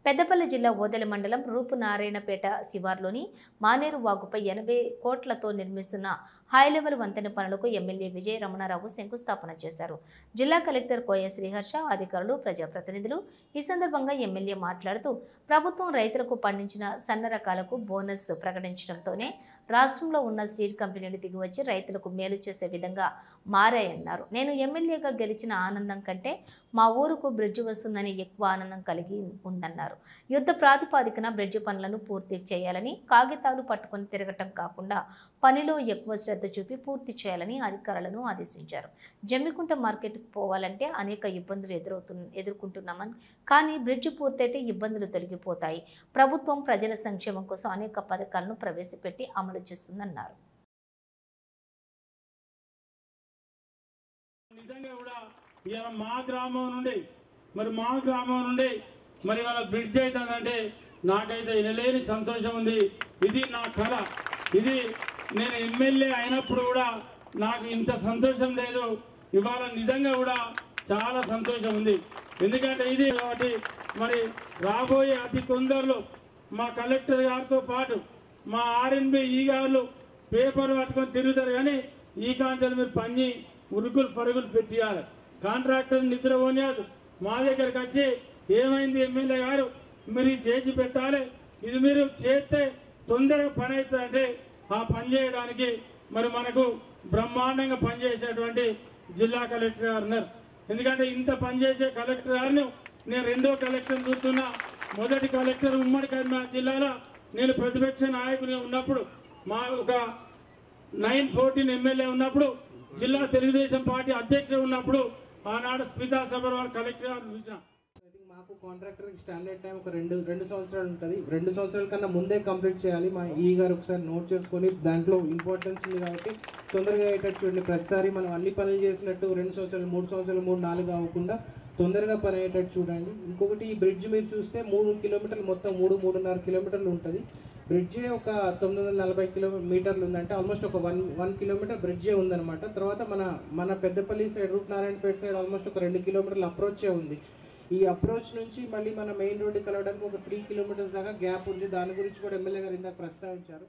పెద్దపల్లి జిల్లా ఓదెల మండలం రూపునారాయణపేట శివార్లోని మానేరు వాగుపై 80 కోట్లతో నిర్మిస్తున్న హైలెవెల్ వంతెన పనులకు ఎమ్మెల్యే విజయ రమణారావు శంకుస్థాపన చేశారు. జిల్లా కలెక్టర్ కోయ శ్రీహర్ష, అధికారులు, ప్రజాప్రతినిధులు ఈ సందర్భంగా ఎమ్మెల్యే మాట్లాడుతూ ప్రభుత్వం రైతులకు పండించిన సన్న రకాలకు బోనస్ ప్రకటించడంతోనే రాష్ట్రంలో ఉన్న సీడ్ కంపెనీలు దిగివచ్చి రైతులకు మేలు చేసే విధంగా మారాయన్నారు. నేను ఎమ్మెల్యేగా గెలిచిన ఆనందం కంటే మా ఊరుకు బ్రిడ్జి వస్తుందని ఎక్కువ ఆనందం కలిగి ఉందన్నారు. యుద్ధ ప్రాతిపాదికన బ్రిడ్జి పనులను పూర్తి చేయాలని, కాగితాలు పట్టుకొని తిరగటం కాకుండా పనిలో ఎక్కువ శ్రద్ధ చూపి పూర్తి చేయాలని అధికారులను ఆదేశించారు. జమ్మికుంట మార్కెట్కు పోవాలంటే అనేక ఇబ్బందులు ఎదుర్కొంటున్నామని, కానీ బ్రిడ్జి పూర్తయితే ఇబ్బందులు తొలగిపోతాయి. ప్రభుత్వం ప్రజల సంక్షేమం కోసం అనేక పథకాలను ప్రవేశపెట్టి అమలు చేస్తుందన్నారు. మా గ్రామం నుండి మరి వాళ్ళ బ్రిడ్జ్ అవుతుందంటే నాకైతే వినలేని సంతోషం ఉంది. ఇది నా కళ. ఇది నేను ఎమ్మెల్యే అయినప్పుడు కూడా నాకు ఇంత సంతోషం లేదు. ఇవాళ నిజంగా కూడా చాలా సంతోషం ఉంది. ఎందుకంటే ఇది కాబట్టి మరి రాబోయే అతి తొందరలో మా కలెక్టర్ గారితో పాటు మా ఆర్ఎన్బి ఈ గారు పేపర్ పట్టుకొని తిరుగుతారు, కానీ ఈ కాంచెలు మీరు పని ఉరుకులు పరుగులు పెట్టియాలి. కాంట్రాక్టర్ నిద్ర పోనియాదు. మా దగ్గరకు వచ్చి ఏమైంది ఎమ్మెల్యే గారు, మీరు చేసి పెట్టాలి, ఇది మీరు చేస్తే తొందరగా పని అవుతుందంటే ఆ పని చేయడానికి మరి మనకు బ్రహ్మాండంగా పనిచేసేటువంటి జిల్లా కలెక్టర్ గారు ఉన్నారు. ఎందుకంటే ఇంత పనిచేసే కలెక్టర్ గారిని నేను రెండో కలెక్టర్ చూస్తున్నా. మొదటి కలెక్టర్ ఉమ్మడి కరీంనగర్ జిల్లాలో నేను ప్రతిపక్ష నాయకుని ఉన్నప్పుడు, మా ఒక 914 ఎమ్మెల్యే ఉన్నప్పుడు, జిల్లా తెలుగుదేశం పార్టీ అధ్యక్షుడు ఉన్నప్పుడు ఆనాడు స్మితా సబర్వాల్ కలెక్టర్ గారు చూసిన. మాకు కాంట్రాక్టర్కి స్టాండర్డ్ టైం ఒక రెండు సంవత్సరాలు ఉంటుంది. 2 సంవత్సరాల కన్నా ముందే కంప్లీట్ చేయాలి. మా ఈ గారు ఒకసారి నోట్ చేసుకొని దాంట్లో ఇంపార్టెన్స్ ఉంది కాబట్టి తొందరగా అయ్యేటట్టు చూడండి. ప్రతిసారి మనం అన్ని పనులు చేసినట్టు 2 సంవత్సరాలు 3 సంవత్సరాలు 3-4 అవ్వకుండా తొందరగా పని అయ్యేటట్టు చూడండి. ఇంకొకటి ఈ బ్రిడ్జ్ మీరు చూస్తే 3 కిలోమీటర్లు, మొత్తం 3-3.5 కిలోమీటర్లు ఉంటుంది. బ్రిడ్జే ఒక 940 మీటర్లు ఉందంటే ఆల్మోస్ట్ ఒక 1 కిలోమీటర్ బ్రిడ్జే ఉందన్నమాట. తర్వాత మన పెద్దపల్లి సైడ్ రూపునారాయణపేట సైడ్ ఆల్మోస్ట్ ఒక 2 కిలోమీటర్ల అప్రోచే ఉంది. ఈ అప్రోచ్ నుంచి మళ్ళీ మన మెయిన్ రోడ్డు కలవడానికి ఒక 3 కిలోమీటర్స్ దాకా గ్యాప్ ఉంది. దాని గురించి కూడా ఎమ్మెల్యే గారు ఇందాక ప్రస్తావించారు.